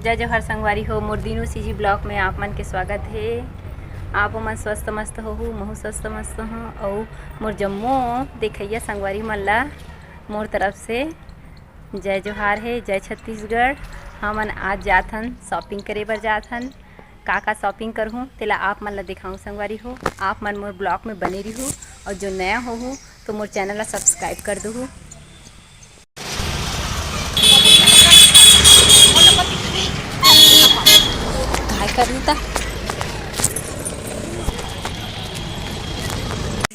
जय जवाहर संगवारी हो मोर दीनू सीजी ब्लॉक में आप मन के स्वागत है। आप मन स्वस्थ मस्त हो महू स्वस्थ मस्त हो और मोर जम्मो देखैया संगवारी मन ला मोर तरफ से जय जोहार है, जय छत्तीसगढ़। हमन आज जाथन शॉपिंग करे बर जाथन। का शॉपिंग करहूँ तेला आप मन ला दिखाऊँ संगवारी हो। आप मन मोर ब्लॉग में बने रहो और जो नया हो तो मोर चैनल ला सब्सक्राइब कर दो। काय करी ता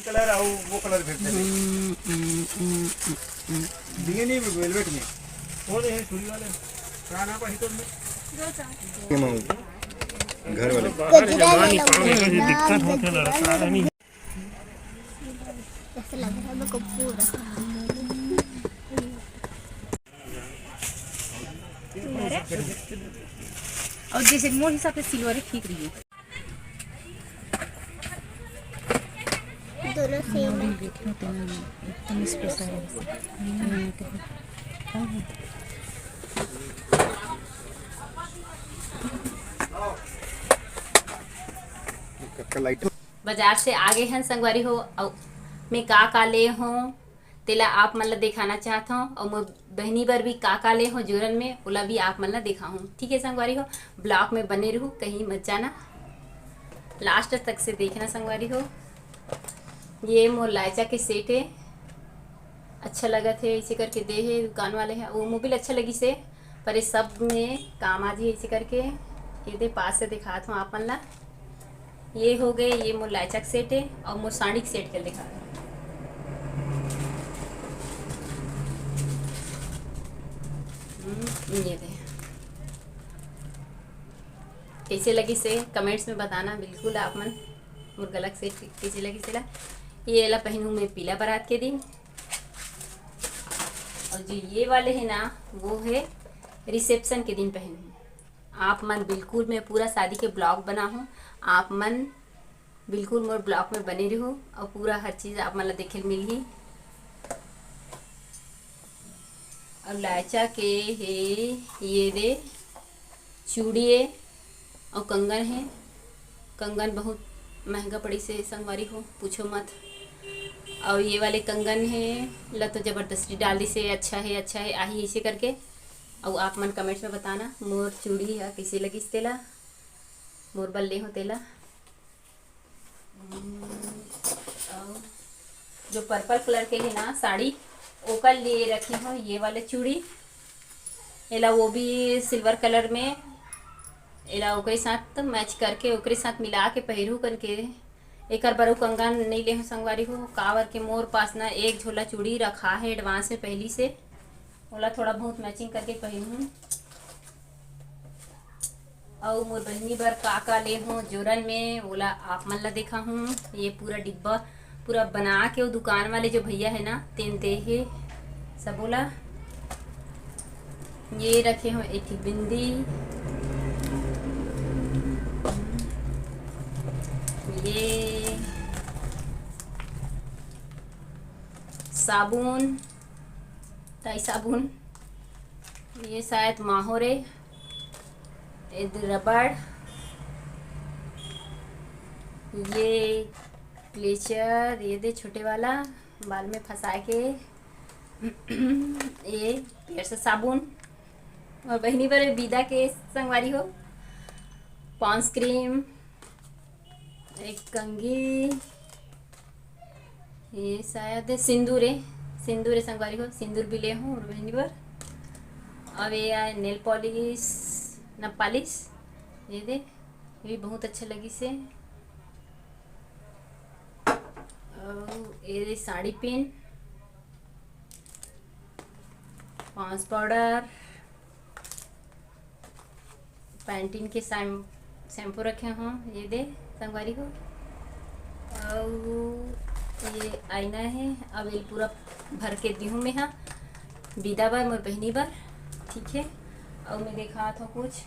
कलर और वो कलर भेजते हैं दिए नहीं वेलवेट में वो दे चूड़ी वाले प्राणा पर हितो में के मांग घर वाले बाहर जमानी पाने का जो दिक्कत होते लड़का नहीं ऐसा लग रहा है मेरे को पूरा और जैसे मोर हिसाब से सिल्वर ठीक रही है। दोनों सेम है। एकदम स्पेशल लाइट बाजार से आगे हैं संगवारी हो और मैं का ले हूँ तेला आप मन ला दिखाना चाहता हूँ और मोर बहनी बर भी का ले हूँ जोरन में ओला भी आप मन ला दिखाऊँ। ठीक है संगवारी हो, ब्लॉग में बने रहूँ, कहीं मत जाना, लास्ट तक से देखना संगवारी हो। ये मोर लायचा के सेट है, अच्छा लगा थे इसे करके दे है दुकान वाले हैं। वो मोबिल अच्छा लगी से पर ये सब में काम आ जी इसे करके ये दे पास से दिखाता हूँ आप मन ला। ये हो गए ये मोर लायचा के सेट है और मोर साड़ी के सेट कर दिखा ये दे कैसे लगी से कमेंट्स में बताना बिल्कुल आप मन। मोर गलत सेट कैसे लगी से ला। ये ला पहनूँ मैं पीला बारात के दिन और जो ये वाले है ना वो है रिसेप्शन के दिन पहनूँ। आप मन बिल्कुल मैं पूरा शादी के ब्लॉग बना हूँ, आप मन बिल्कुल मोर ब्लॉग में बने रहो और पूरा हर चीज़ आप मन ला देखे मिली। और लायचा के है ये दे चूड़ी है और कंगन है। कंगन बहुत महंगा पड़ी से संगवारी हो पूछो मत। और ये वाले कंगन है ला तो ज़बरदस्ती डाल दी से अच्छा है आही ऐसे करके। और आप मन कमेंट्स में बताना मोर चूड़ी है कैसे लगी तेला, मोर बल्ले हो तेला। और जो पर्पल कलर के है ना साड़ी ओकर लिए रखी हूँ ये वाले चूड़ी। एला वो भी सिल्वर कलर में एला ओकरे साथ मैच करके ओकरे साथ मिला के पहिरू करके एक बरू कंगन नहीं ले संगवारी हो। कावर के मोर पास ना एक झोला चूड़ी रखा है एडवांस में पहली से, ओला थोड़ा बहुत मैचिंग करके पहनूँ। और मोर बहनी बर का ले हूँ जोरन में ओला आप मन ला देखा हूँ। ये पूरा डिब्बा पूरा बना के वो दुकान वाले जो भैया है ना तेन दे है सब बोला। ये रखे हूँ एक बिंदी, ये साबुन ताई साबुन, ये शायद माहोरे, रबड़, ये क्लेचर ये दे छोटे वाला बाल में फंसा के, ये पैर से साबुन और बहनी पर विदा के संगवारी हो पॉन्स क्रीम, एक कंघी, ये शायद सिंदूर है संगवारी हो, सिंदूर भी ले हूँ और बहनी पर। अब ये नेल पॉलिश न पॉलिश ये दे ये भी बहुत अच्छा लगी से। और ये sari pin, Pond's powder, Pantene के शैम्पू रखे हों ये दे संगवारी हो। और ये आईना है। अब ये पूरा भर के दी हूँ मैं हाँ विदा बार मोर बहनी बार। ठीक है और मैं देखा था कुछ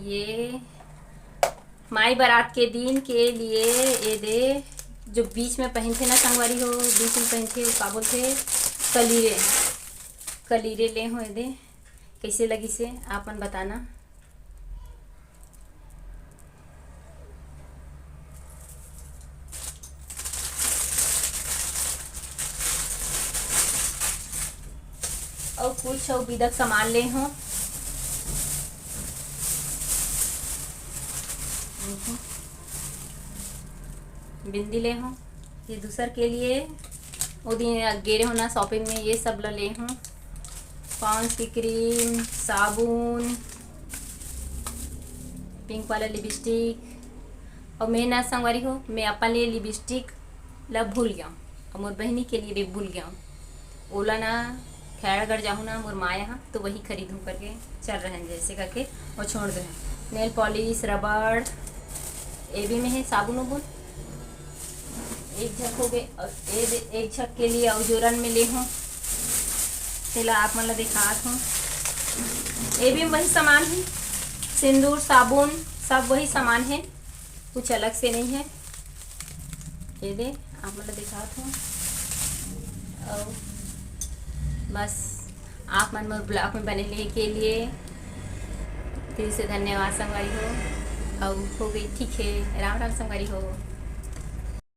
ये माई बारात के दिन के लिए ये दे जो बीच में पहनते ना संगवारी हो, बीच में पहनते वो का बोलते कलीरे, कलीरे ले हो दे कैसे लगी से आप मन बताना। और कुछ और बिदक सामान ले हो। बिंदी ले हो, ये दूसर के लिए वो दिन गेरे हो ना शॉपिंग में, ये सब ले हो। पॉन्ड्स की क्रीम, साबुन, पिंक वाला लिपस्टिक। और मैं ना संगवारी हो, मैं अपन लिए लिपस्टिक ला भूल गया और मोर बहनी के लिए भी भूल गया। ओला ना खैरगढ़ जाऊँ ना मोर माँ यहाँ, तो वही खरीदूँ करके चल रहे हैं जैसे करके और छोड़ दे। नेल पॉलिश, रबड़, ये भी में है, साबुन उबुन एक झक हो गए। और एक झक के लिए और जोरन में ले हूँ, तेला आप मतलब दिखात हूँ। ये भी वही सामान है, सिंदूर, साबुन सब वही सामान है, कुछ अलग से नहीं है। ये दे आप मतलब दिखात हूँ। और बस आप मन मोर ब्लॉग में बने ले के लिए दिल से धन्यवाद संगवारी हो। और हो गई ठीक है, राम राम संगवारी हो।